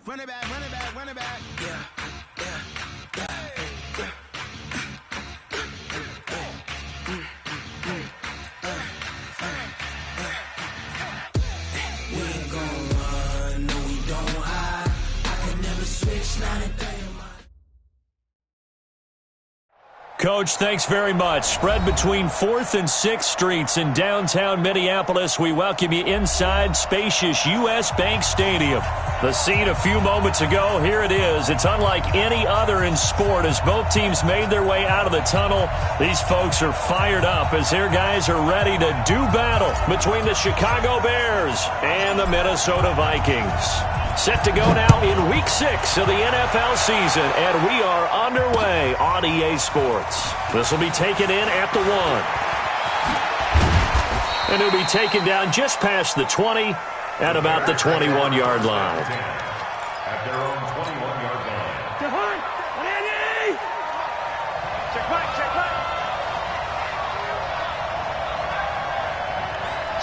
Run it back, run it back, run it back. Yeah. We ain't gon' run, no we don't hide. I can never switch, not a day of mine. Coach, thanks very much. Spread between 4th and 6th Streets in downtown Minneapolis. We welcome you inside spacious U.S. Bank Stadium. The scene a few moments ago, here it is. It's unlike any other in sport as both teams made their way out of the tunnel. These folks are fired up as their guys are ready to do battle between the Chicago Bears and the Minnesota Vikings. Set to go now in Week 6 of the NFL season, and we are underway on EA Sports. This will be taken in at the 1. And it'll be taken down just past the 20 at about the 21-yard line. At their own 21-yard line. Check one. Ready? Check back, check back.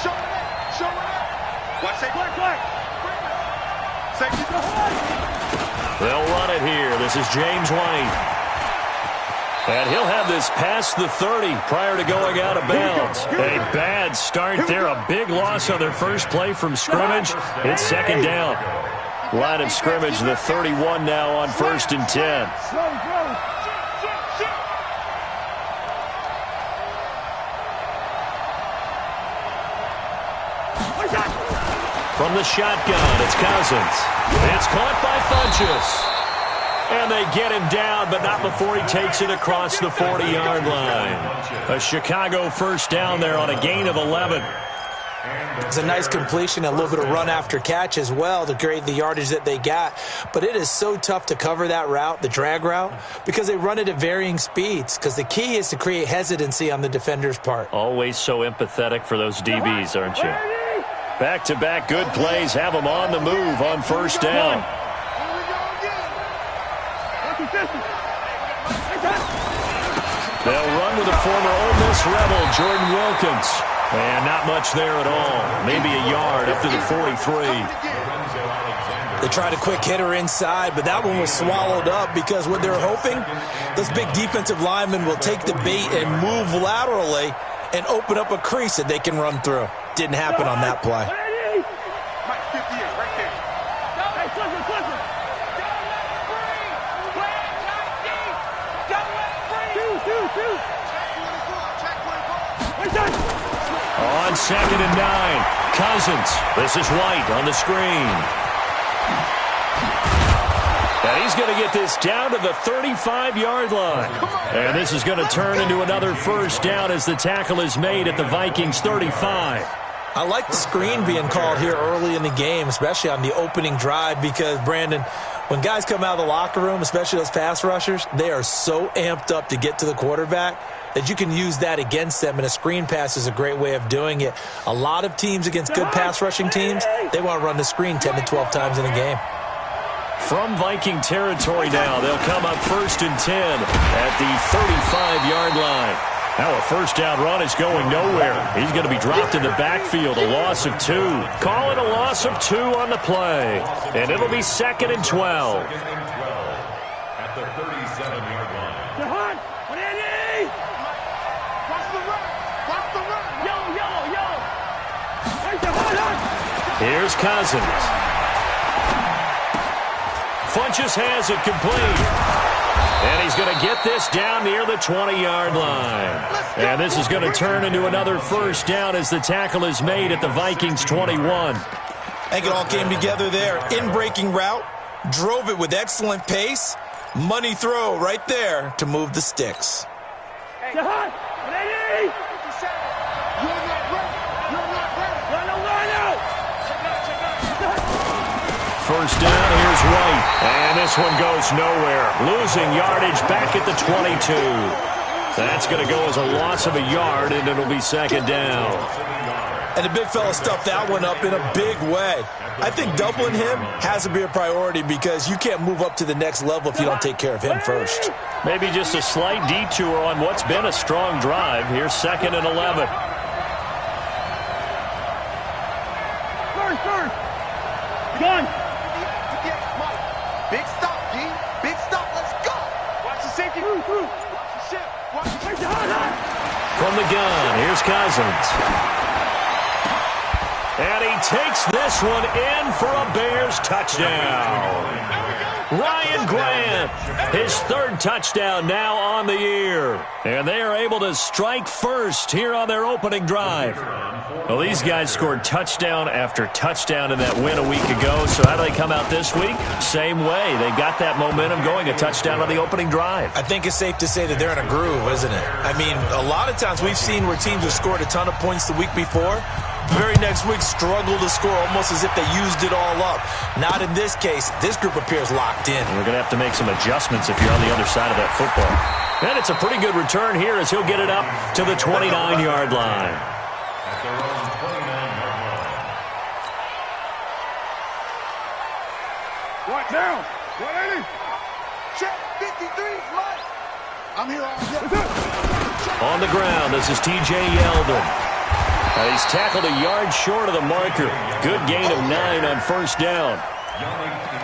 Show it, show it. Watch it. Black. They'll run it here. This is James White. And he'll have this past the 30 prior to going out of bounds. A bad start there. A big loss on their first play from scrimmage. It's second down. Line of scrimmage, the 31 now on 1st and 10. From the shotgun, it's Cousins. It's caught by Funchess. And they get him down, but not before he takes it across the 40-yard line. A Chicago first down there on a gain of 11. It's a nice completion, a little bit of run after catch as well to create the yardage that they got. But it is so tough to cover that route, the drag route, because they run it at varying speeds. Because the key is to create hesitancy on the defender's part. Always so empathetic for those DBs, aren't you? Back-to-back good plays have them on the move on first down. They'll run with a former Ole Miss Rebel, Jordan Wilkins. And not much there at all. Maybe a yard up to the 43. They tried a quick hitter inside, but that one was swallowed up because what they're hoping, those big defensive linemen will take the bait and move laterally and open up a crease that they can run through. Didn't happen on that play. On 2nd and 9, Cousins. This is White on the screen. And he's going to get this down to the 35-yard line. And this is going to turn into another first down as the tackle is made at the Vikings 35. I like the screen being called here early in the game, especially on the opening drive, because, Brandon, when guys come out of the locker room, especially those pass rushers, they are so amped up to get to the quarterback that you can use that against them, and a screen pass is a great way of doing it. A lot of teams against good pass rushing teams, they want to run the screen 10 to 12 times in a game. From Viking territory now, they'll come up 1st and 10 at the 35-yard line. Now a first down run is going nowhere. He's going to be dropped in the backfield, a loss of 2. Call it a loss of 2 on the play. And it'll be 2nd and 12. At the 37-yard line. Here's Cousins. Funchess has it complete. And he's going to get this down near the 20-yard line. And this is going to turn into another first down as the tackle is made at the Vikings 21. I think it all came together there. In-breaking route, drove it with excellent pace. Money throw right there to move the sticks. First down, here's White. And this one goes nowhere. Losing yardage back at the 22. That's going to go as a loss of a yard, and it'll be 2nd down. And the big fella stuffed that one up in a big way. I think doubling him has to be a priority because you can't move up to the next level if you don't take care of him first. Maybe just a slight detour on what's been a strong drive. Here's 2nd and 11. Gun. From the gun, here's Cousins. And he takes this one in for a Bears touchdown. Ryan Grant, his third touchdown now on the year. And they are able to strike first here on their opening drive. Well, these guys scored touchdown after touchdown in that win a week ago. So how do they come out this week? Same way. They got that momentum going, a touchdown on the opening drive. I think it's safe to say that they're in a groove, isn't it? I mean, a lot of times we've seen where teams have scored a ton of points the week before. The very next week struggle to score almost as if they used it all up. Not in this case. This group appears locked in. We're going to have to make some adjustments if you're on the other side of that football. And it's a pretty good return here as he'll get it up to the 29-yard line. At their own 29-yard line. What down? 180. Check 53's light. I'm here all day. On the ground, this is T.J. Yeldon. He's tackled a yard short of the marker. Good gain of 9 on first down.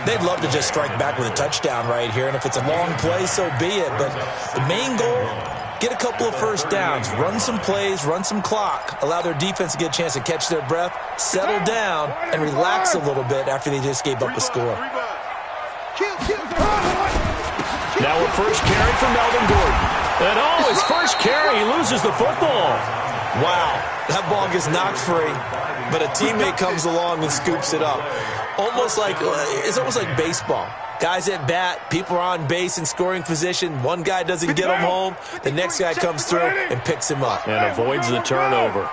They'd love to just strike back with a touchdown right here, and if it's a long play, so be it. But the main goal, get a couple of first downs, run some plays, run some clock, allow their defense to get a chance to catch their breath, settle down, and relax a little bit after they just gave up a score. Now a first carry for Melvin Gordon. And his first carry, he loses the football. Wow, that ball gets knocked free, but a teammate comes along and scoops it up. It's almost like baseball. Guys at bat, people are on base in scoring position. One guy doesn't get him home. The next guy comes through and picks him up. And avoids the turnover.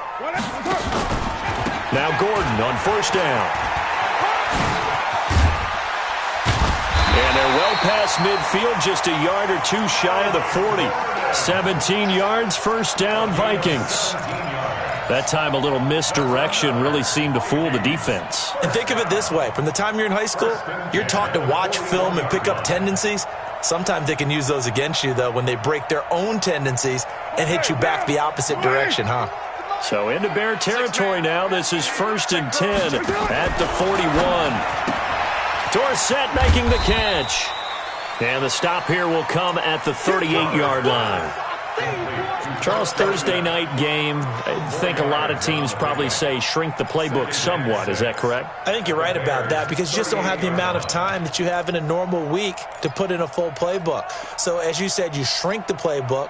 Now Gordon on first down. And they're well past midfield, just a yard or two shy of the 40. 17 yards, first down, Vikings. That time a little misdirection really seemed to fool the defense. And think of it this way. From the time you're in high school, you're taught to watch film and pick up tendencies. Sometimes they can use those against you, though, when they break their own tendencies and hit you back the opposite direction, huh? So into Bear territory now. This is 1st and 10 at the 41. Dorsett making the catch. And the stop here will come at the 38-yard line. Charles, Thursday night game, I think a lot of teams probably say shrink the playbook somewhat. Is that correct? I think you're right about that because you just don't have the amount of time that you have in a normal week to put in a full playbook. So as you said, you shrink the playbook,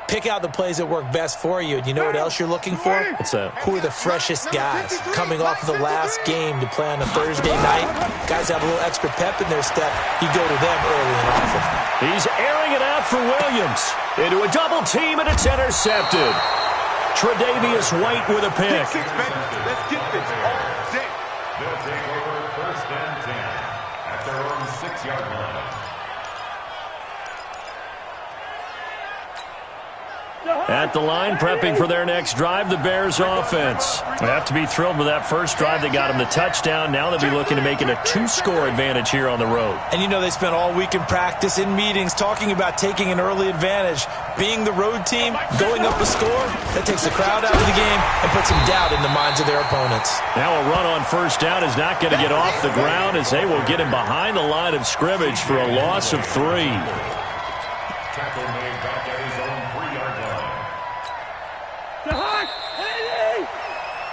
pick out the plays that work best for you. And you know what else you're looking for? What's that? Who are the freshest guys coming off of the last game to play on a Thursday night? Guys have a little extra pep in their step. You go to them early and often. He's airing it out for Williams. Into a double team, and it's intercepted. Tre'Davious White with a pick. Let's get this all day. They'll take over 1st and 10 at their own 6-yard line. At the line, prepping for their next drive, the Bears offense. They have to be thrilled with that first drive that got them the touchdown. Now they'll be looking to make it a 2-score advantage here on the road. And you know they spent all week in practice, in meetings, talking about taking an early advantage. Being the road team, going up a score, that takes the crowd out of the game and puts some doubt in the minds of their opponents. Now a run on first down is not going to get off the ground as they will get him behind the line of scrimmage for a loss of 3. Tackle made back at his own 3-yard line.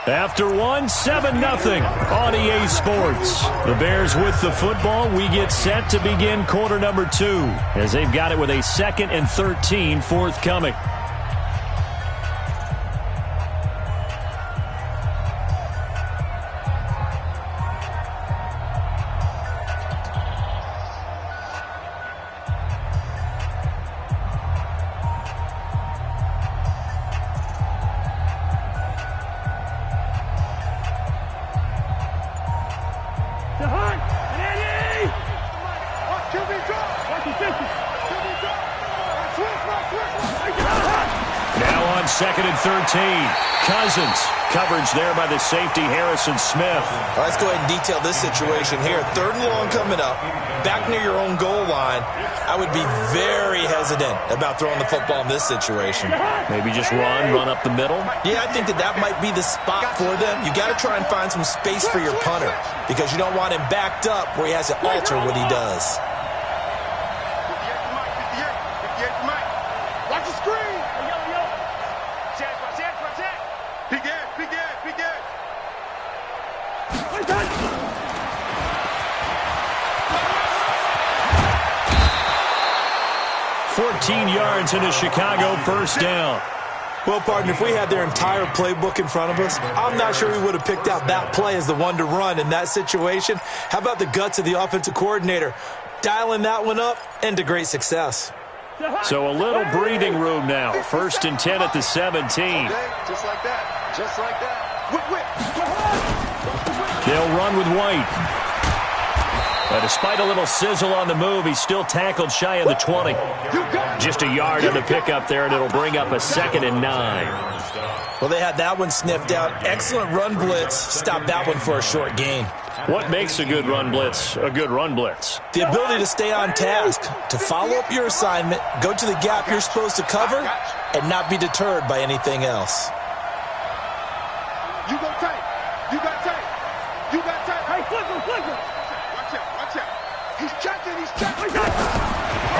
After 7-0 on EA Sports. The Bears with the football. We get set to begin quarter number 2 as they've got it with a 2nd and 13 forthcoming. Now on 2nd and 13. Cousins. Coverage there by the safety, Harrison Smith. All right, let's go ahead and detail this situation here. 3rd and long coming up. Back near your own goal line. I would be very hesitant about throwing the football in this situation. Maybe just run up the middle. Yeah, I think that might be the spot for them. You got to try and find some space for your punter because you don't want him backed up where he has to alter what he does. Watch the screen. 15 yards and a Chicago first down. Well, partner, if we had their entire playbook in front of us, I'm not sure we would have picked out that play as the one to run in that situation. How about the guts of the offensive coordinator dialing that one up into great success? So a little breathing room now. 1st and 10 at the 17. Just like that. Just like that. Whip. They'll run with White. But despite a little sizzle on the move, he's still tackled shy of the 20. Just a yard on the pickup there, and it'll bring up a 2nd and 9. Well, they had that one sniffed out. Excellent run blitz. Stopped that one for a short gain. What makes a good run blitz a good run blitz? The ability to stay on task, to follow up your assignment, go to the gap you're supposed to cover, and not be deterred by anything else. You go tight. You got tight. You got tight. Hey, flip him. Watch out. He's checking.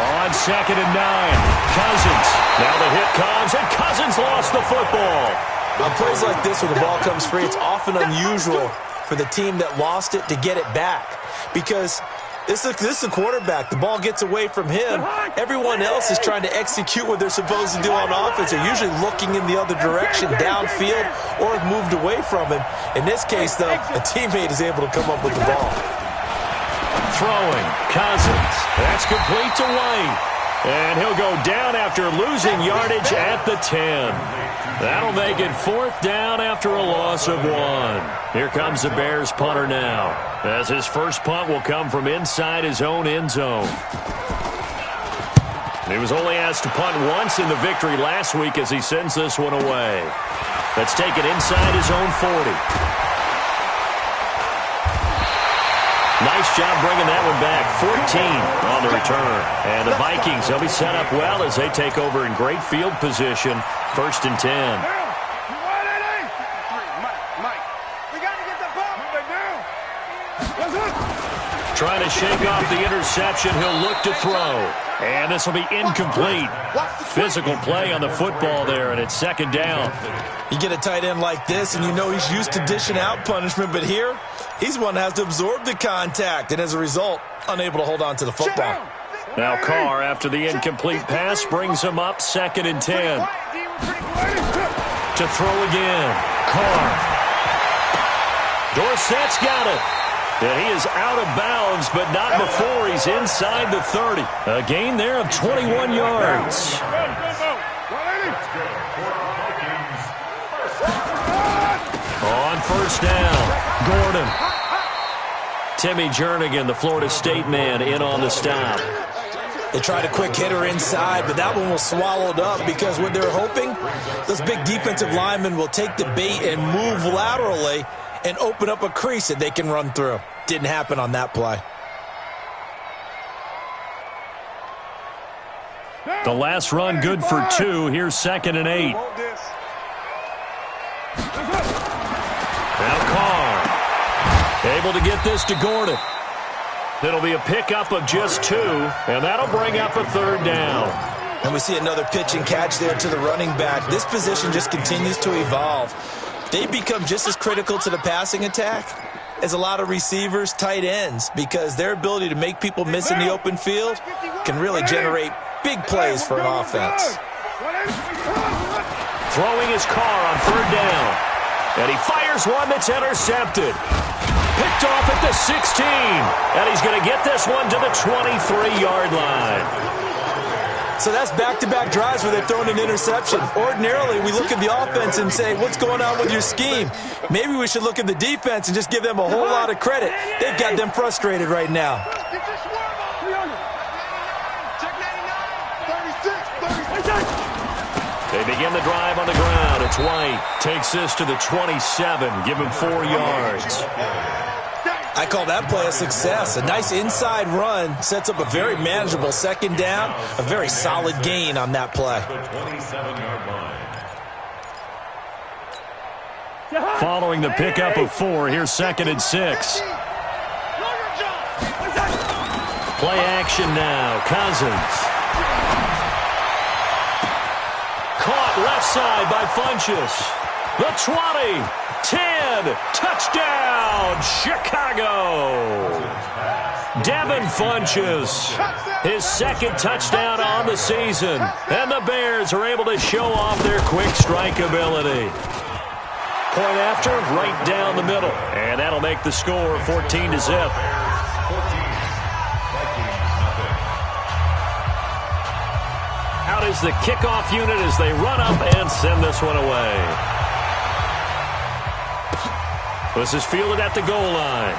On 2nd and 9, Cousins. Now the hit comes, and Cousins lost the football. On plays like this where the ball comes free, it's often unusual for the team that lost it to get it back, because this is the quarterback. The ball gets away from him. Everyone else is trying to execute what they're supposed to do on offense. They're usually looking in the other direction, downfield, or have moved away from him. In this case, though, a teammate is able to come up with the ball. Throwing, Cousins. That's complete to White. And he'll go down after losing yardage at the 10. That'll make it 4th down after a loss of 1. Here comes the Bears punter now, as his first punt will come from inside his own end zone. He was only asked to punt once in the victory last week as he sends this one away. Let's take it inside his own 40. Nice job bringing that one back. 14 on the return. And the Vikings, they'll be set up well as they take over in great field position. 1st and 10. Mike. We got to get the ball. Trying to shake off the interception. He'll look to throw. And this will be incomplete. Physical play on the football there, and it's 2nd down. You get a tight end like this, and you know he's used to dishing out punishment, but here, he's one that has to absorb the contact, and as a result, unable to hold on to the football. Now Carr, after the incomplete pass, brings him up 2nd and 10. To throw again. Carr. Dorsett's got it. And he is out of bounds, but not before he's inside the 30. A gain there of 21 yards. On 1st down, Gordon. Timmy Jernigan, the Florida State man, in on the stop. They tried a quick hitter inside, but that one was swallowed up because what they're hoping, those big defensive linemen will take the bait and move laterally and open up a crease that they can run through. Didn't happen on that play. The last run good for 2. Here's 2nd and 8. Now Carr. Able to get this to Gordon. It'll be a pickup of just 2, and that'll bring up a 3rd down. And we see another pitch and catch there to the running back. This position just continues to evolve. They become just as critical to the passing attack as a lot of receivers, tight ends, because their ability to make people miss in the open field can really generate big plays for an offense. Throwing his Carr on 3rd down. And he fires one that's intercepted. Picked off at the 16. And he's going to get this one to the 23-yard line. So that's back-to-back drives where they've thrown an interception. Ordinarily, we look at the offense and say, what's going on with your scheme? Maybe we should look at the defense and just give them a whole lot of credit. They've got them frustrated right now. They begin the drive on the ground. It's White. Takes this to the 27. Give him 4 yards. I call that play a success. A nice inside run sets up a very manageable 2nd down. A very solid gain on that play. Following the pickup of 4, here's 2nd and 6. Play action now. Cousins. Caught left side by Funchess. The 20, 10, touchdown, Chicago. Devin Funches, his second touchdown on the season. And the Bears are able to show off their quick strike ability. Point after, right down the middle. And that'll make the score 14-0. Out is the kickoff unit as they run up and send this one away. This is fielded at the goal line.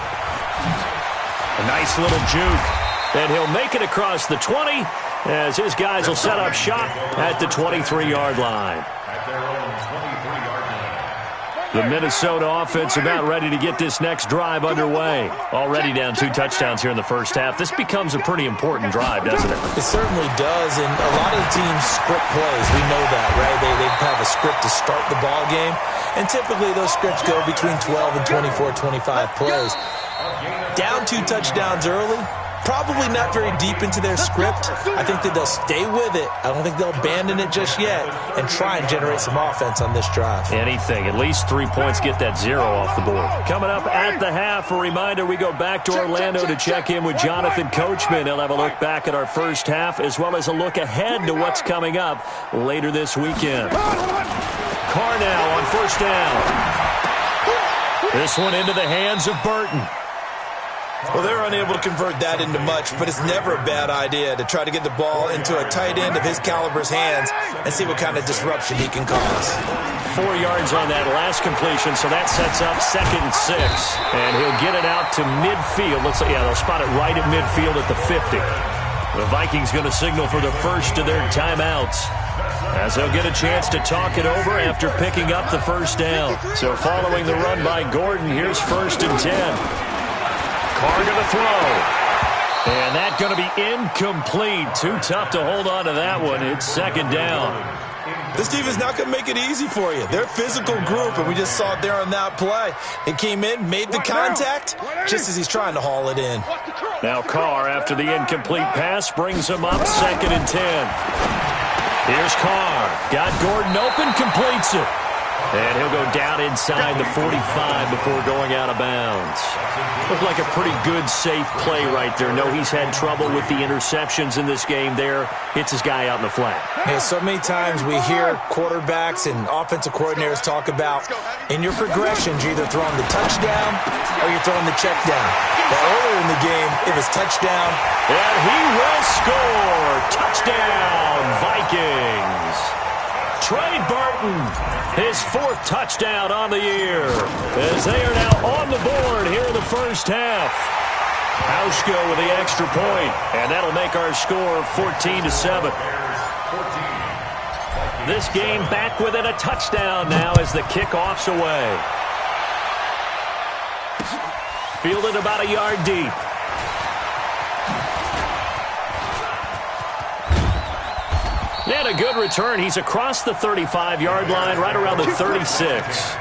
A nice little juke. And he'll make it across the 20 as his guys will set up shop at the 23-yard line. The Minnesota offense about ready to get this next drive underway. Already down 2 touchdowns here in the first half. This becomes a pretty important drive, doesn't it? It certainly does, and a lot of the teams script plays. We know that, right? They have a script to start the ball game, and typically those scripts go between 12 and 24, 25 plays. Down 2 touchdowns early, probably not very deep into their script. I think that they'll stay with it. I don't think they'll abandon it just yet and try and generate some offense on this drive. Anything. At least 3 points, get that 0 off the board. Coming up at the half, a reminder, we go back to Orlando to check in with Jonathan Coachman. He'll have a look back at our first half as well as a look ahead to what's coming up later this weekend. Carr now on first down. This one into the hands of Burton. Well, they're unable to convert that into much, but it's never a bad idea to try to get the ball into a tight end of his caliber's hands and see what kind of disruption he can cause. 4 yards on that last completion, so that sets up 2nd and 6. And he'll get it out to midfield. Looks like, yeah, they'll spot it right at midfield at the 50. The Vikings going to signal for the first of their timeouts, as they'll get a chance to talk it over after picking up the first down. So following the run by Gordon, here's 1st and 10. Carr going to throw. And that going to be incomplete. Too tough to hold on to that one. It's 2nd down. This defense not going to make it easy for you. They're a physical group, and we just saw it there on that play. It came in, made the contact, just as he's trying to haul it in. Now Carr, after the incomplete pass, brings him up 2nd and 10. Here's Carr. Got Gordon open, completes it. And he'll go down inside the 45 before going out of bounds. Looked like a pretty good, safe play right there. No, he's had trouble with the interceptions in this game there. Hits his guy out in the flat. Hey, so many times we hear quarterbacks and offensive coordinators talk about in your progressions, you're either throwing the touchdown or you're throwing the check down. But earlier in the game, it was touchdown. And he will score. Touchdown, Vikings. Trey Burton, his 4th touchdown on the year, as they are now on the board here in the first half. Hauschko with the extra point, and that'll make our score 14-7. This game back within a touchdown now as the kickoff's away. Fielded about a yard deep. And a good return. He's across the 35-yard line, right around the 36.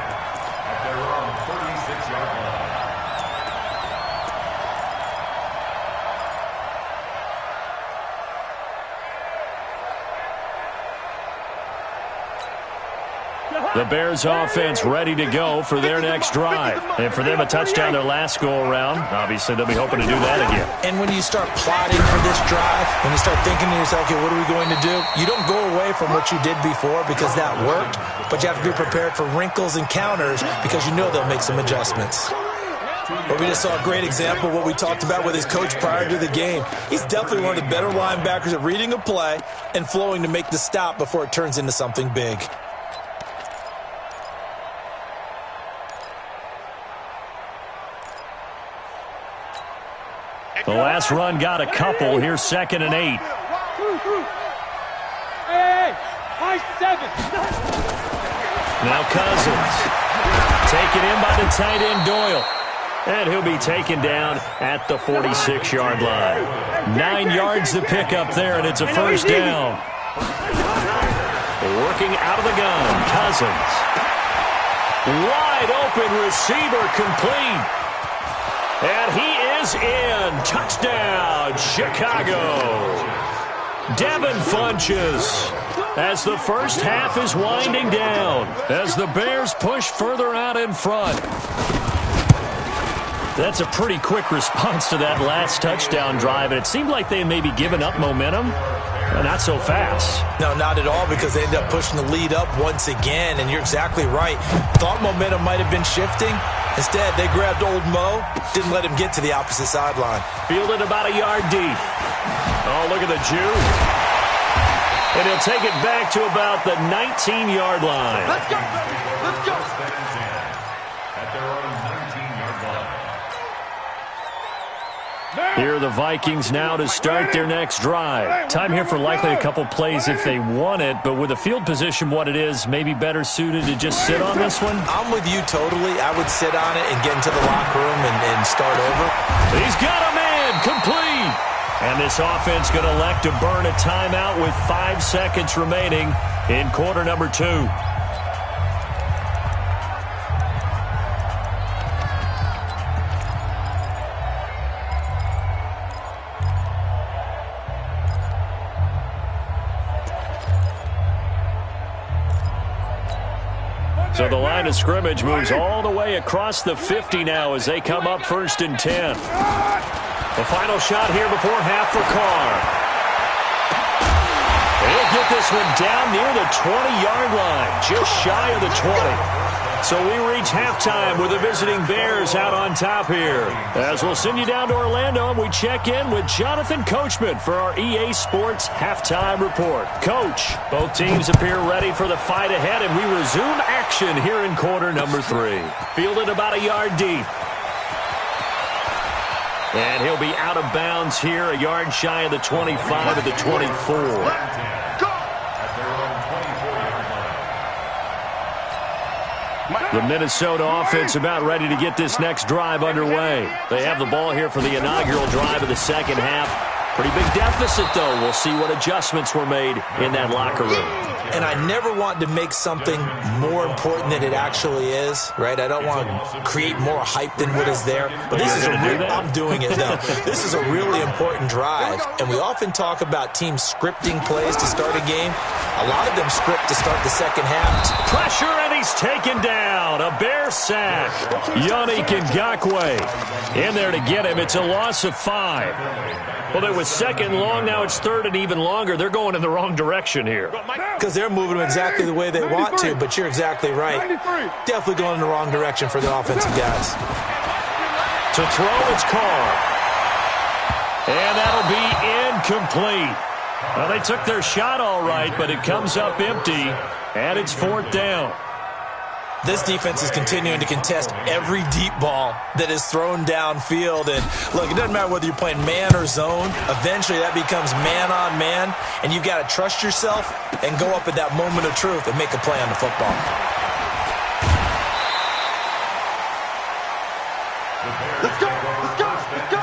The Bears offense ready to go for their next drive. And for them, a touchdown their last go-around. Obviously, they'll be hoping to do that again. And when you start plotting for this drive, when you start thinking to yourself, okay, what are we going to do? You don't go away from what you did before because that worked, but you have to be prepared for wrinkles and counters because you know they'll make some adjustments. But we just saw a great example of what we talked about with his coach prior to the game. He's definitely one of the better linebackers at reading a play and flowing to make the stop before it turns into something big. The last run got a couple. Here's 2nd and 8. Hey, high 7. Now Cousins. Taken in by the tight end Doyle. And he'll be taken down at the 46-yard line. 9 yards to pick up there, and it's a first down. Working out of the gun, Cousins. Wide open receiver complete. And he is in. Touchdown, Chicago. Devin Funches as the first half is winding down, as the Bears push further out in front. That's a pretty quick response to that last touchdown drive, and it seemed like they had maybe given up momentum. Not so fast. No, not at all, because they ended up pushing the lead up once again, and you're exactly right. Thought momentum might have been shifting. Instead, they grabbed old Mo, didn't let him get to the opposite sideline. Fielded about a yard deep. Oh, look at the Jew. And he'll take it back to about the 19-yard line. Let's go. Let's go. At their own 19-yard line. Here are the Vikings now to start their next drive. Time here for likely a couple plays if they want it, but with the field position what it is, maybe better suited to just sit on this one? I'm with you totally. I would sit on it and get into the locker room and start over. He's got a man, complete. And this offense going to elect to burn a timeout with 5 seconds remaining in quarter number 2. So the line of scrimmage moves all the way across the 50 now as they come up 1st and 10. The final shot here before half for Carr. He'll get this one down near the 20-yard line, just shy of the 20. So we reach halftime with the visiting Bears out on top here. As we'll send you down to Orlando, and we check in with Jonathan Coachman for our EA Sports Halftime Report. Coach, both teams appear ready for the fight ahead, and we resume action here in quarter number 3. Fielded about a yard deep. And he'll be out of bounds here, a yard shy of the 25 of the 24. The Minnesota offense about ready to get this next drive underway. They have the ball here for the inaugural drive of the second half. Pretty big deficit, though. We'll see what adjustments were made in that locker room. And I never want to make something more important than it actually is, right? I don't want to create more hype than what is there. But this is I'm doing it, though. This is a really important drive. And we often talk about teams scripting plays to start a game. A lot of them script to start the second half. Pressure, and he's taken down. A Bear sack. Yannick Ngakoue in there to get him. It's a loss of 5. Well, it was second long. Now it's third and even longer. They're going in the wrong direction here. Because they're moving them exactly the way they want to, but you're exactly right. Definitely going in the wrong direction for the offensive guys. To throw, it's Carr. And that'll be incomplete. Well, they took their shot all right, but it comes up empty, and it's 4th down. This defense is continuing to contest every deep ball that is thrown downfield. And, look, it doesn't matter whether you're playing man or zone. Eventually, that becomes man on man, and you've got to trust yourself and go up at that moment of truth and make a play on the football. Let's go. Let's go. Let's go.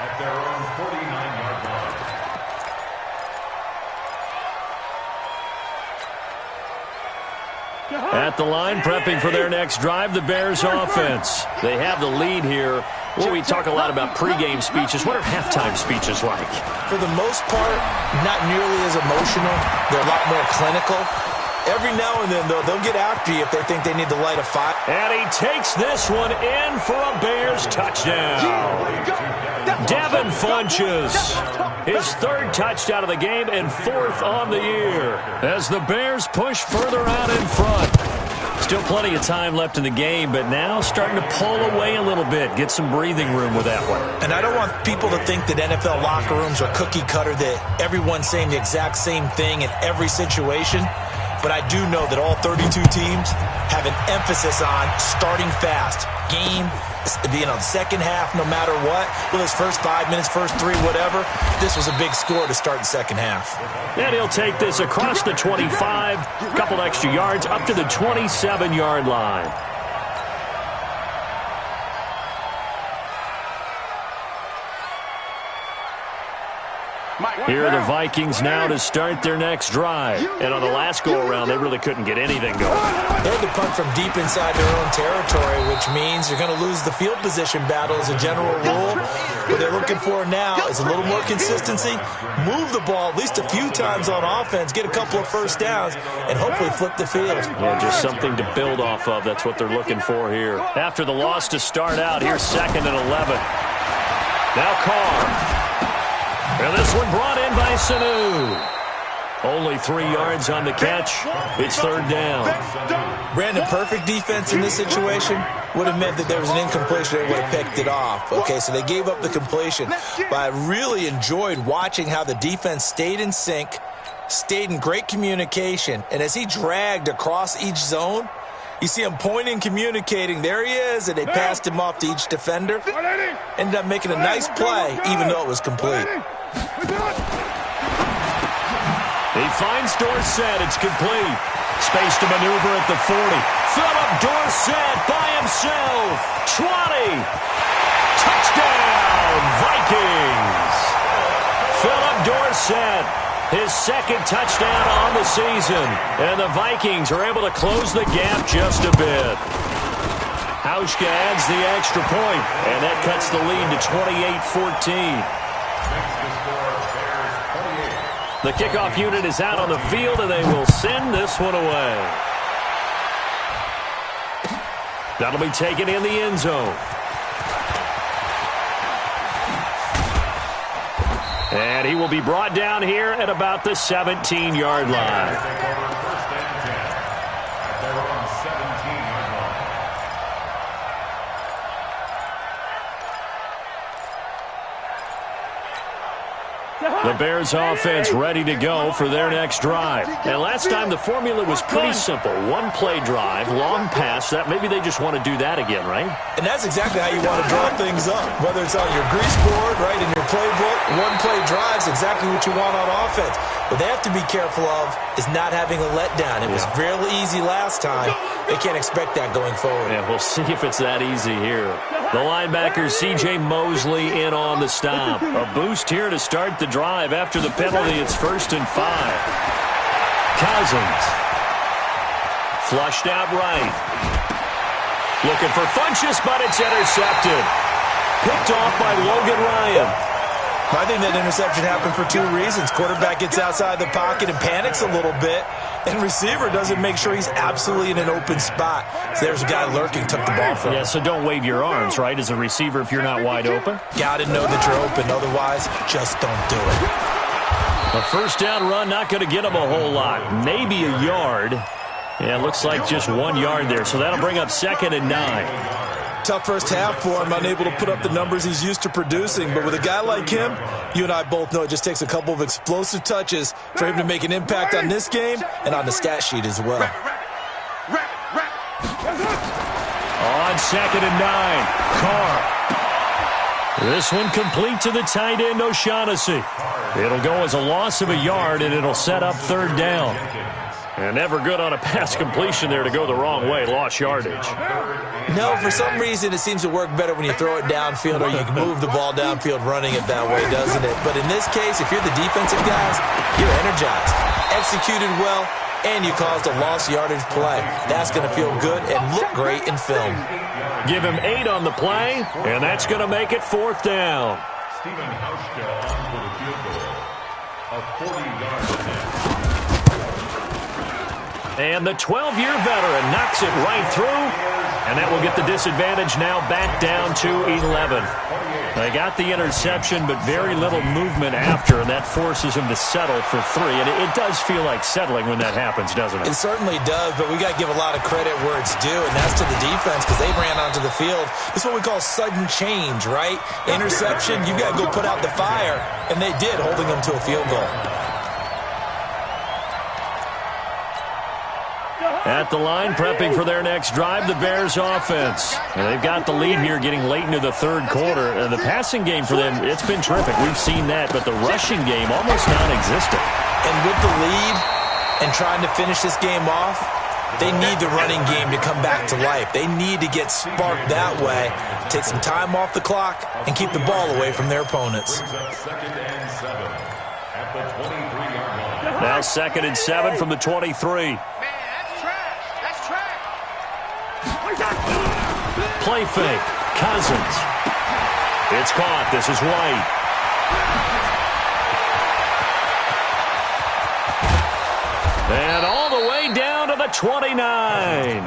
At their own 49-yard line. At the line, prepping for their next drive, the Bears offense. They have the lead here. Well, we talk a lot about pregame speeches. What are halftime speeches like? For the most part, not nearly as emotional. They're a lot more clinical. Every now and then, though, they'll get after you if they think they need to light a fire. And he takes this one in for a Bears touchdown. Devin Funches, his 3rd touchdown of the game and 4th on the year. As the Bears push further out in front. Still plenty of time left in the game, but now starting to pull away a little bit. Get some breathing room with that one. And I don't want people to think that NFL locker rooms are cookie cutter, that everyone's saying the exact same thing in every situation. But I do know that all 32 teams have an emphasis on starting fast. Game, second half, no matter what. Well, his first 5 minutes, first 3, whatever. This was a big score to start the second half. And he'll take this across the 25, a couple extra yards, up to the 27-yard line. Here are the Vikings now to start their next drive. And on the last go-around, they really couldn't get anything going. They had to punt from deep inside their own territory, which means you're going to lose the field position battle as a general rule. What they're looking for now is a little more consistency, move the ball at least a few times on offense, get a couple of first downs, and hopefully flip the field. Yeah, just something to build off of. That's what they're looking for here. After the loss to start out, here's 2nd and 11. Now Carr. And this one brought in by Sanu. Only 3 yards on the catch. It's 3rd down. Brandon, perfect defense in this situation would have meant that there was an incompletion. They would have picked it off. Okay, so they gave up the completion. But I really enjoyed watching how the defense stayed in sync, stayed in great communication. And as he dragged across each zone, you see him pointing, communicating. There he is, and they passed him off to each defender. Ended up making a nice play, even though it was complete. He finds Dorsett. It's complete. Space to maneuver at the 40. Philip Dorsett by himself. 20. Touchdown, Vikings. Philip Dorsett, his 2nd touchdown on the season. And the Vikings are able to close the gap just a bit. Hauschka adds the extra point, and that cuts the lead to 28-14. The kickoff unit is out on the field, and they will send this one away. That'll be taken in the end zone. And he will be brought down here at about the 17-yard line. The Bears offense ready to go for their next drive. And last time the formula was pretty simple. 1-play drive, long pass. That maybe they just want to do that again, right? And that's exactly how you want to draw things up. Whether it's on your grease board, right, in your playbook, 1-play drive's exactly what you want on offense. What they have to be careful of is not having a letdown. It was real easy last time. They can't expect that going forward. Yeah, we'll see if it's that easy here. The linebacker, C.J. Mosley, in on the stop. A boost here to start the drive. After the penalty, it's 1st and 5. Cousins. Flushed out right. Looking for Funchess, but it's intercepted. Picked off by Logan Ryan. I think that interception happened for 2 reasons. Quarterback gets outside the pocket and panics a little bit, and receiver doesn't make sure he's absolutely in an open spot. So there's a guy lurking, took the ball from him. Yeah, so don't wave your arms, right, as a receiver if you're not wide open? Got to know that you're open. Otherwise, just don't do it. A 1st down run, not going to get him a whole lot. Maybe a yard. Yeah, looks like just 1 yard there, so that'll bring up 2nd and 9. Tough first half for him, unable to put up the numbers he's used to producing. But with a guy like him, you and I both know it just takes a couple of explosive touches for him to make an impact on this game and on the stat sheet as well. On 2nd and 9, Carr. This one complete to the tight end, O'Shaughnessy. It'll go as a loss of a yard, and it'll set up 3rd down. And never good on a pass completion there to go the wrong way. Lost yardage. No, for some reason it seems to work better when you throw it downfield or you can move the ball downfield running it that way, doesn't it? But in this case, if you're the defensive guys, you're energized, executed well, and you caused a lost yardage play. That's going to feel good and look great in film. Give him 8 on the play, and that's going to make it 4th down. Stephen Hauschka on for the field goal. A 40-yard attempt. And the 12-year veteran knocks it right through, and that will get the disadvantage now back down to 11. They got the interception, but very little movement after, and that forces him to settle for 3. And it does feel like settling when that happens, doesn't it? It certainly does, but we got to give a lot of credit where it's due, and that's to the defense because they ran onto the field. It's what we call sudden change, right? Interception, you got to go put out the fire, and they did, holding them to a field goal. At the line, prepping for their next drive, the Bears offense. And they've got the lead here getting late into the 3rd quarter. And the passing game for them, it's been terrific. We've seen that, but the rushing game almost non-existent. And with the lead and trying to finish this game off, they need the running game to come back to life. They need to get sparked that way, take some time off the clock, and keep the ball away from their opponents. at the 23-yard line. Now 2nd and 7 from the 23. Man, that's trash. That's trash. Play fake. Cousins. It's caught. This is White. And all the way down to the 29.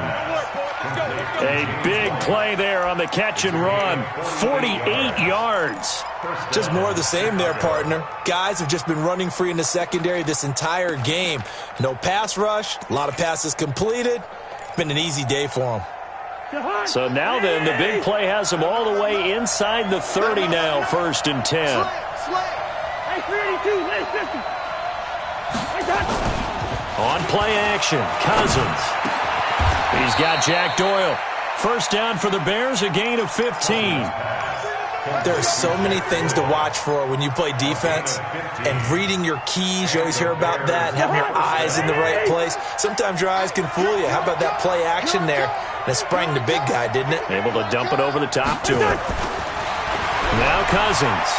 A big play there on the catch and run. 48 yards. Just more of the same there, partner. Guys have just been running free in the secondary this entire game. No pass rush, a lot of passes completed. Been an easy day for them. So now then, the big play has them all the way inside the 30 now, 1st and 10. On play action, Cousins. He's got Jack Doyle. 1st down for the Bears, a gain of 15. There are so many things to watch for when you play defense, and reading your keys, you always hear about that, and having your eyes in the right place. Sometimes your eyes can fool you. How about that play action there? And it sprang the big guy, didn't it? Able to dump it over the top to him. Now Cousins.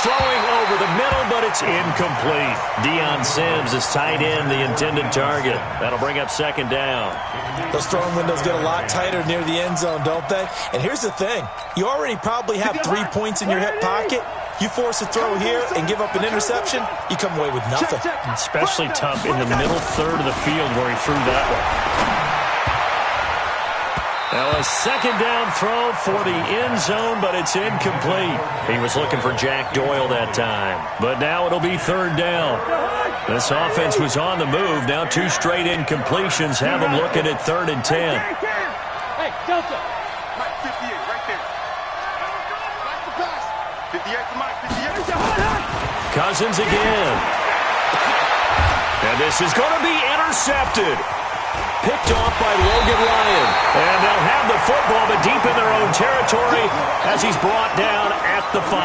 Throwing over the middle, but it's incomplete. Deion Sims is tight in the intended target. That'll bring up 2nd down. Those throwing windows get a lot tighter near the end zone, don't they? And here's the thing. You already probably have 3 points in your hip pocket. You force a throw here and give up an interception, you come away with nothing. Especially tough in the middle third of the field where he threw that one. Now a 2nd down throw for the end zone, but it's incomplete. He was looking for Jack Doyle that time. But now it'll be 3rd down. This offense was on the move. Now 2 straight incompletions have them looking at 3rd and 10. Hey, Delta. Mike 58, right there. Mike the pass. 58 to Mike, 58. Cousins again. And this is going to be intercepted. Picked off by Logan Ryan. And they'll have the football, but deep in their own territory as he's brought down at the 5.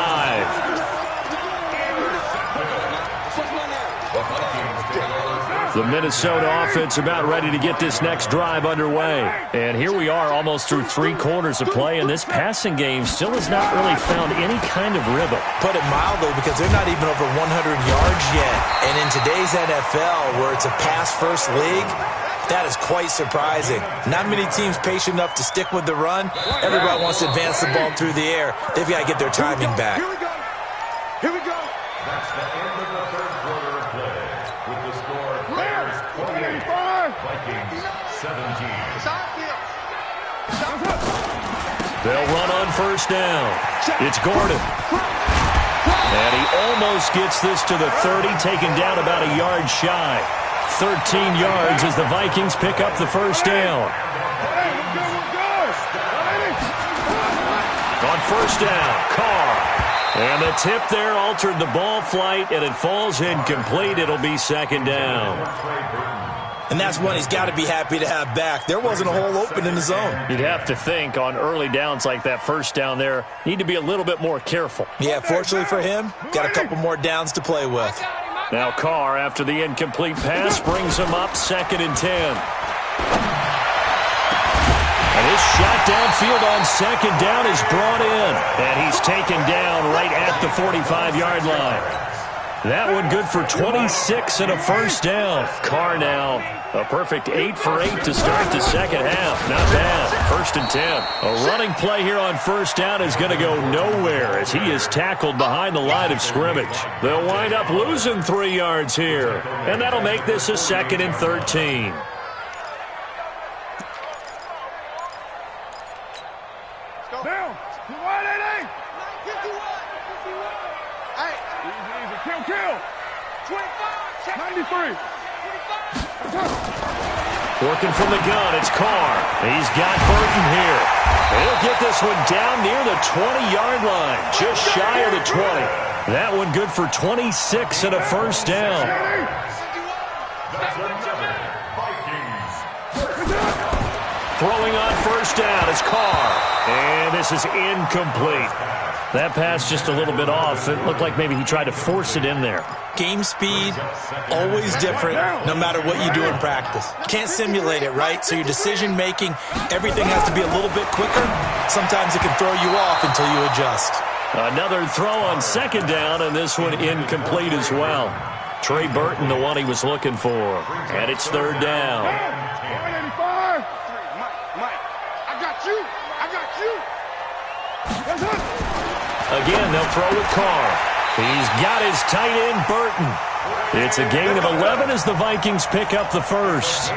The Minnesota offense about ready to get this next drive underway. And here we are almost through 3 quarters of play, and this passing game still has not really found any kind of rhythm. Put it mildly, because they're not even over 100 yards yet. And in today's NFL, where it's a pass-first league, that is quite surprising. Not many teams patient enough to stick with the run. Everybody wants to advance the ball through the air. They've got to get their timing back. Here we go. Here we go. That's the end of the 3rd quarter of play. With the score, Bears 28, Vikings 17. They'll run on 1st down. It's Gordon. And he almost gets this to the 30, taken down about a yard shy. 13 yards as the Vikings pick up the 1st down. On 1st down, Carr. And the tip there altered the ball flight, and it falls incomplete. It'll be 2nd down. And that's one he's got to be happy to have back. There wasn't a hole open in the zone. You'd have to think on early downs like that 1st down there, need to be a little bit more careful. Yeah, fortunately for him, got a couple more downs to play with. Now Carr, after the incomplete pass, brings him up 2nd and 10. And his shot downfield on 2nd down is brought in. And he's taken down right at the 45-yard line. That one good for 26 and a 1st down. Carr now a perfect 8 for 8 to start the 2nd half. Not bad. 1st and 10. A running play here on 1st down is going to go nowhere as he is tackled behind the line of scrimmage. They'll wind up losing 3 yards here. And that'll make this a 2nd and 13. Down. 188. 51. Hey. Easy. Kill. 25. 93. Working from the gun, it's Carr. He's got Burton here. He'll get this one down near the 20-yard line, just shy of the 20. That one good for 26 and a 1st down. Throwing on 1st down is Carr. And this is incomplete. That pass just a little bit off. It looked like maybe he tried to force it in there. Game speed, always different, no matter what you do in practice. Can't simulate it, right? So your decision-making, everything has to be a little bit quicker. Sometimes it can throw you off until you adjust. Another throw on second down, and this one incomplete as well. Trey Burton, the one he was looking for. And it's third down. Mike, I got you. Yes, sir. Again, they'll throw with Carr. He's got his tight end, Burton. It's a gain of 11 as the Vikings pick up the first.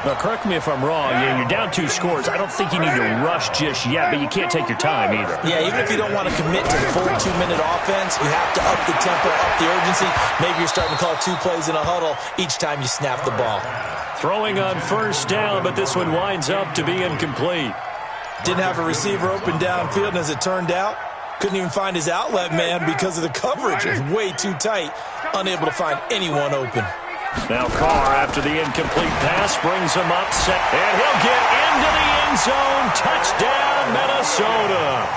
Now, correct me if I'm wrong. You're down 2 scores. I don't think you need to rush just yet, but you can't take your time either. Yeah, even if you don't want to commit to the full 2-minute offense, you have to up the tempo, up the urgency. Maybe you're starting to call 2 plays in a huddle each time you snap the ball. Throwing on first down, but this one winds up to be incomplete. Didn't have a receiver open downfield, and as it turned out, couldn't even find his outlet man because of the coverage. It was way too tight, unable to find anyone open. Now Carr, after the incomplete pass, brings him up, and he'll get into the end zone. Touchdown, Minnesota.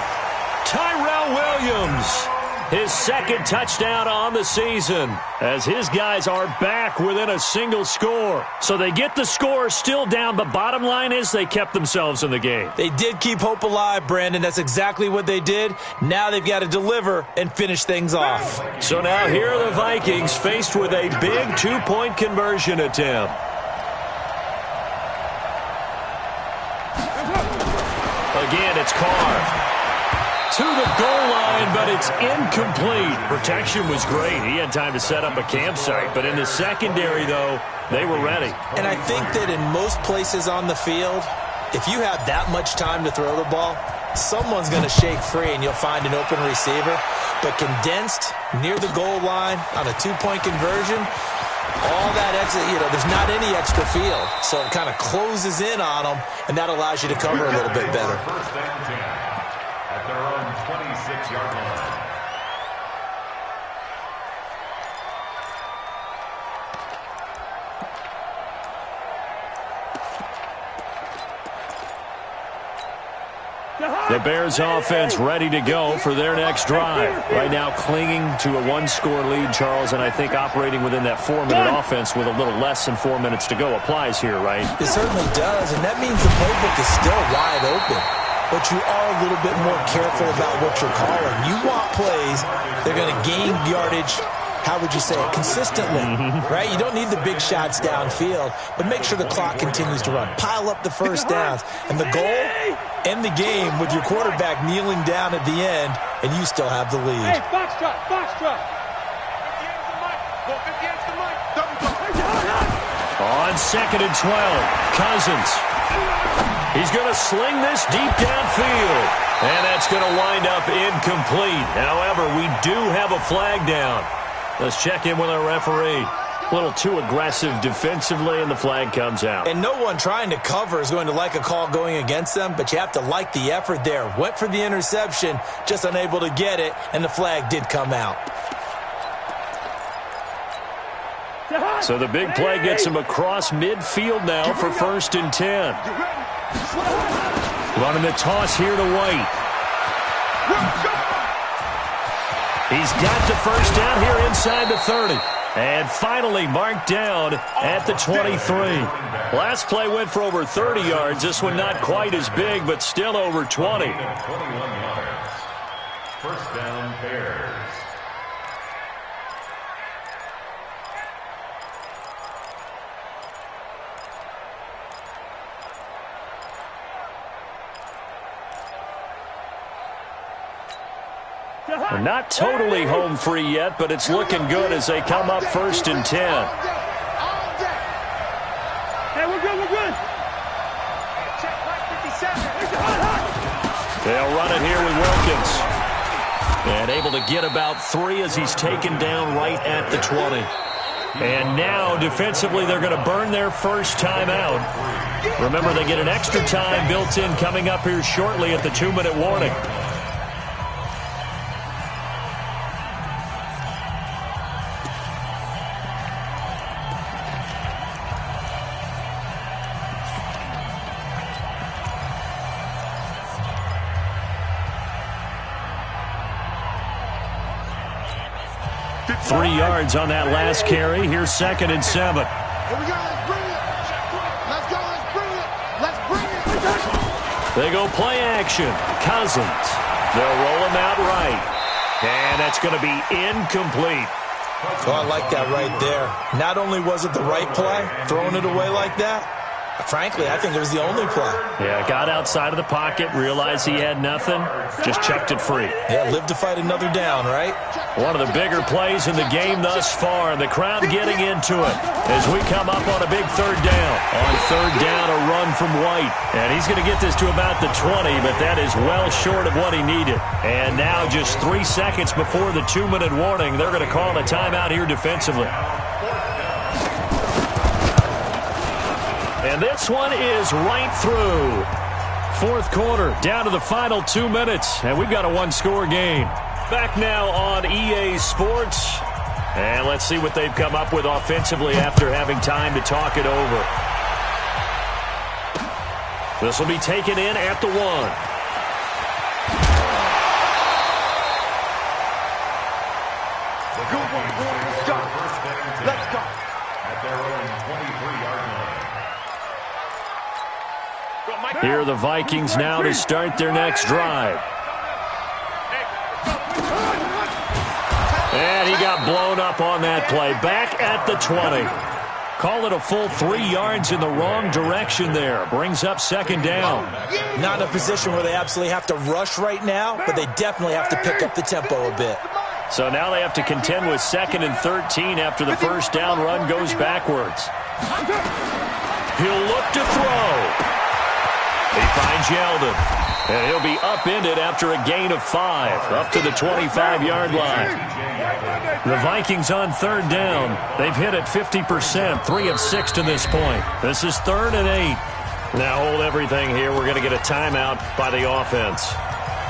Tyrell Williams, his second touchdown on the season, as his guys are back within a single score. So they get the score, still down, but bottom line is they kept themselves in the game. They did keep hope alive, Brandon. That's exactly what they did. Now they've got to deliver and finish things off. So now here are the Vikings faced with a big 2-point conversion attempt. Again, it's Carr. To the goal line, but it's incomplete. Protection was great. He had time to set up a campsite, but in the secondary, though, they were ready. And I think that in most places on the field, if you have that much time to throw the ball, someone's going to shake free and you'll find an open receiver. But condensed near the goal line on a 2-point conversion, all that extra, there's not any extra field. So it kind of closes in on them, and that allows you to cover a little bit better. First and 10 at their own 26-yard line. The Bears offense ready to go for their next drive. Right now clinging to a 1-score lead, Charles, and I think operating within that 4-minute offense with a little less than 4 minutes to go applies here, right? It certainly does, and that means the playbook is still wide open. But you are a little bit more careful about what you're calling. You want plays, they're going to gain yardage, how would you say it, consistently, right? You don't need the big shots downfield, but make sure the clock continues to run. Pile up the first downs. And the goal, end the game with your quarterback kneeling down at the end, and you still have the lead. Hey, box truck. On 2nd and 12, Cousins. He's going to sling this deep downfield, and that's going to wind up incomplete. However, we do have a flag down. Let's check in with our referee. A little too aggressive defensively, and the flag comes out. And no one trying to cover is going to like a call going against them, but you have to like the effort there. Went for the interception, just unable to get it, and the flag did come out. So the big play gets him across midfield now for 1st and 10. Running the toss here to White. He's got the first down here inside the 30. And finally marked down at the 23. Last play went for over 30 yards. This one not quite as big, but still over 20. 21 yards. First down, Bears. They're not totally home free yet, but it's looking good as they come up 1st and 10. Hey, we're good. They'll run it here with Wilkins. And able to get about 3 as he's taken down right at the 20. And now, defensively, they're going to burn their first time out. Remember, they get an extra time built in coming up here shortly at the 2-minute warning. Three yards on that last carry. Here's 2nd and 7. Here we go. Let's bring it. Let's go. Let's bring it. They go play action. Cousins. They'll roll him out right. And that's going to be incomplete. Oh, I like that right there. Not only was it the right play, throwing it away like that, frankly, I think it was the only play. Yeah, got outside of the pocket, realized he had nothing, just chucked it free. Yeah, live to fight another down, right? One of the bigger plays in the game thus far, and the crowd getting into it as we come up on a big third down. On third down, a run from White. And he's going to get this to about the 20, but that is well short of what he needed. And now just 3 seconds before the 2-minute warning, they're going to call a timeout here defensively. And this one is right through. Fourth quarter, down to the final 2 minutes, and we've got a one-score game. Back now on EA Sports, and let's see what they've come up with offensively after having time to talk it over. This will be taken in at the 1. Good one, boy. Let's go. Let's go. At their own 23-yard line. Here are the Vikings now to start their next drive. And he got blown up on that play. Back at the 20. Call it a full 3 yards in the wrong direction there. Brings up second down. Not in a position where they absolutely have to rush right now, but they definitely have to pick up the tempo a bit. So now they have to contend with 2nd and 13 after the first down run goes backwards. He'll look to throw. He finds Yeldon. And he'll be upended after a gain of 5, up to the 25-yard line. The Vikings on third down. They've hit it 50%, 3 of 6 to this point. This is 3rd and 8. Now hold everything here. We're going to get a timeout by the offense,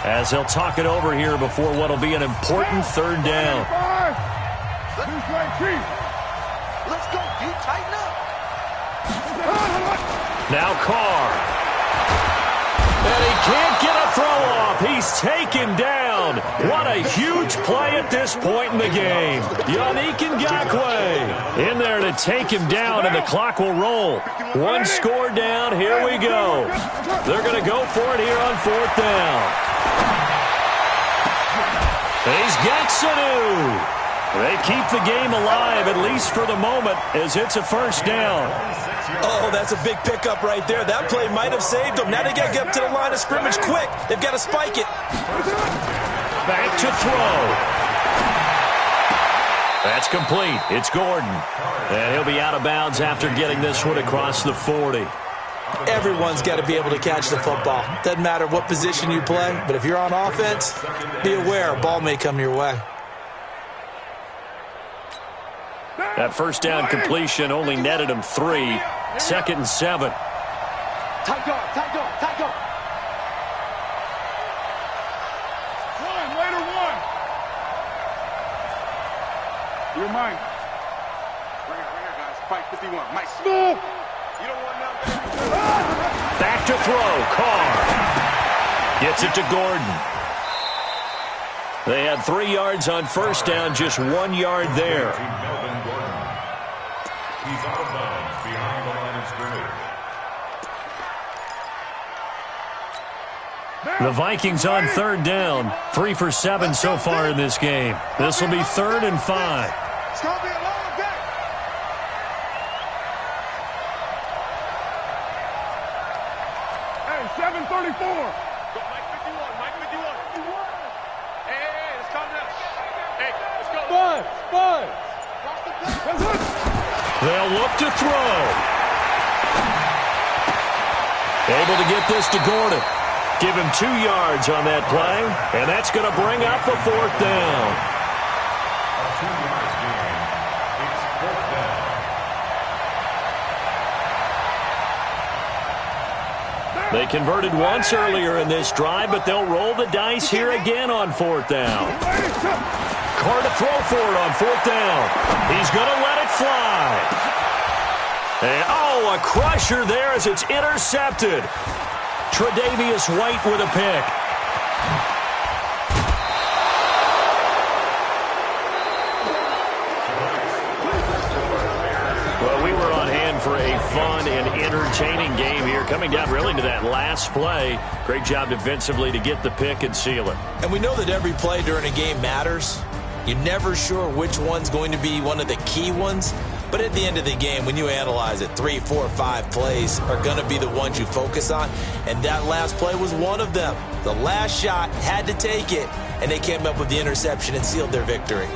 as they'll talk it over here before what will be an important third down. Let's go, D. Tighten up. Now Carr. And he can't get a throw off. He's taken down. What a huge play at this point in the game. Yannick Ngakoue in there to take him down, and the clock will roll. 1 score down. Here we go. They're going to go for it here on 4th down. He's got Sanu. They keep the game alive, at least for the moment, as it's a first down. Oh, that's a big pickup right there. That play might have saved them. Now they got to get up to the line of scrimmage quick. They've got to spike it. Back to throw. That's complete. It's Gordon. And he'll be out of bounds after getting this one across the 40. Everyone's got to be able to catch the football. Doesn't matter what position you play, but if you're on offense, be aware a ball may come your way. That first down completion only netted him 3. 2nd and 7. Tight dog, tight dog, tight dog. Later one. You're mine. Right here, guys. Fight 51. Mike Smooth. You don't want nothing. Back to throw. Carr gets it to Gordon. They had 3 yards on first down, just 1 yard there. He's out of bounds behind the line of scrimmage. The Vikings on third down. 3 for 7 so far in this game. This will be 3rd and 5. It's going to be a long day. Hey, 7:34. Go, Mike 51, Mike 51. Hey, let's calm down. Hey, let's go. Five. Cross the play. That's it. They'll look to throw. Able to get this to Gordon. Give him 2 yards on that play, and that's going to bring up a 4th down. A 2-yard gain. It's 4th down. They converted once earlier in this drive, but they'll roll the dice here again on 4th down. Carr to throw for it on 4th down. He's going to let it fly. And, a crusher there as it's intercepted. Tre'Davious White with a pick. Well, we were on hand for a fun and entertaining game here. Coming down really to that last play. Great job defensively to get the pick and seal it. And we know that every play during a game matters. You're never sure which one's going to be one of the key ones. But at the end of the game, when you analyze it, 3, 4, 5 plays are going to be the ones you focus on. And that last play was one of them. The last shot had to take it, and they came up with the interception and sealed their victory.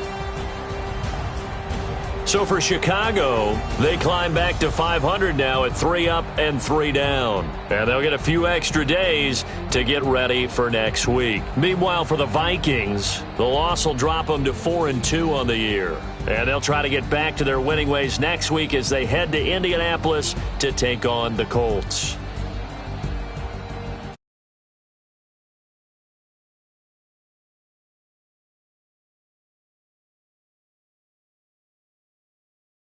So for Chicago, they climb back to 500 now at 3 up and 3 down. And they'll get a few extra days to get ready for next week. Meanwhile, for the Vikings, the loss will drop them to 4-2 on the year. And they'll try to get back to their winning ways next week as they head to Indianapolis to take on the Colts.